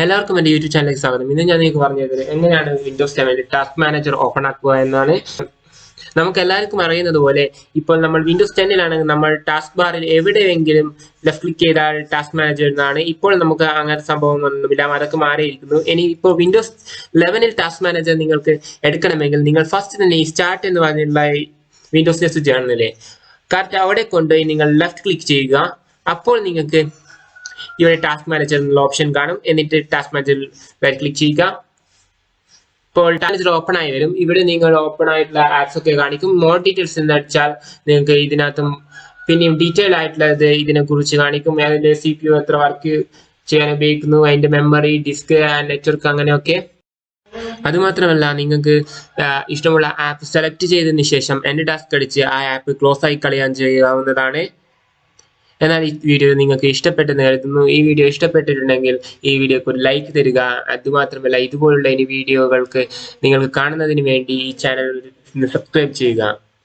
എല്ലാവർക്കും എൻ്റെ യൂട്യൂബ് ചാനലിലേക്ക് സ്വാഗതം. ഇന്ന് ഞാൻ നിങ്ങൾക്ക് പറഞ്ഞു തരുന്നത് എങ്ങനെയാണ് വിൻഡോസ് 10 ടാസ്ക് മാനേജർ ഓപ്പൺ ആക്കുക എന്നാണ്. നമുക്ക് എല്ലാവർക്കും അറിയുന്നത് പോലെ ഇപ്പോൾ നമ്മൾ വിൻഡോസ് 10 നമ്മൾ ടാസ്ക് ബാറിൽ എവിടെയെങ്കിലും ലെഫ്റ്റ് ക്ലിക്ക് ചെയ്താൽ ടാസ്ക് മാനേജർ എന്നാണ്. ഇപ്പോൾ നമുക്ക് അങ്ങനെ സംഭവമൊന്നുമില്ല, അതൊക്കെ മാറിയിരിക്കുന്നു. ഇനി ഇപ്പോൾ വിൻഡോസ് 11 ടാസ്ക് മാനേജർ നിങ്ങൾക്ക് എടുക്കണമെങ്കിൽ നിങ്ങൾ ഫസ്റ്റ് തന്നെ ഈ സ്റ്റാർട്ട് എന്ന് പറഞ്ഞിട്ടുള്ള വിൻഡോസിനെ സ്വിച്ച് കാണുന്നില്ലേ, കറക്റ്റ് അവിടെ കൊണ്ടുപോയി നിങ്ങൾ ലെഫ്റ്റ് ക്ലിക്ക് ചെയ്യുക. അപ്പോൾ നിങ്ങൾക്ക് ഇവിടെ ടാസ്ക് മാനേജർ എന്നുള്ള ഓപ്ഷൻ കാണും. എന്നിട്ട് ടാസ്ക് മാനേജർ ക്ലിക്ക് ചെയ്യുക. ഇപ്പോൾ മാനേജർ ഓപ്പൺ ആയി വരും. ഇവിടെ നിങ്ങൾ ഓപ്പൺ ആയിട്ടുള്ള ആപ്സ് ഒക്കെ കാണിക്കും. മോർ ഡീറ്റെയിൽസ് എന്ന് അടിച്ചാൽ നിങ്ങൾക്ക് ഇതിനകത്തും പിന്നെയും ഡീറ്റെയിൽ ആയിട്ടുള്ളത് ഇതിനെ കുറിച്ച് കാണിക്കും. അതിന്റെ CPU എത്ര വർക്ക് ചെയ്യാൻ ഉപയോഗിക്കുന്നു, അതിന്റെ മെമ്മറി, ഡിസ്ക്, നെറ്റ്വർക്ക്, അങ്ങനെയൊക്കെ. അതുമാത്രമല്ല, നിങ്ങൾക്ക് ഇഷ്ടമുള്ള ആപ്പ് സെലക്ട് ചെയ്തതിന് ശേഷം എൻ്റെ ടാസ്ക് അടിച്ച് ആ ആപ്പ് ക്ലോസ് ആയി കളയാൻ ചെയ്യാവുന്നതാണ്. എന്നാൽ ഈ വീഡിയോ നിങ്ങൾക്ക് ഇഷ്ടപ്പെട്ടെന്ന് കരുതുന്നു. ഈ വീഡിയോ ഇഷ്ടപ്പെട്ടിട്ടുണ്ടെങ്കിൽ ഈ വീഡിയോക്ക് ഒരു ലൈക്ക് തരിക. അതുമാത്രമല്ല, ഇതുപോലുള്ള ഇനി വീഡിയോകൾക്ക് നിങ്ങൾക്ക് കാണുന്നതിന് വേണ്ടി ഈ ചാനൽ സബ്സ്ക്രൈബ് ചെയ്യുക.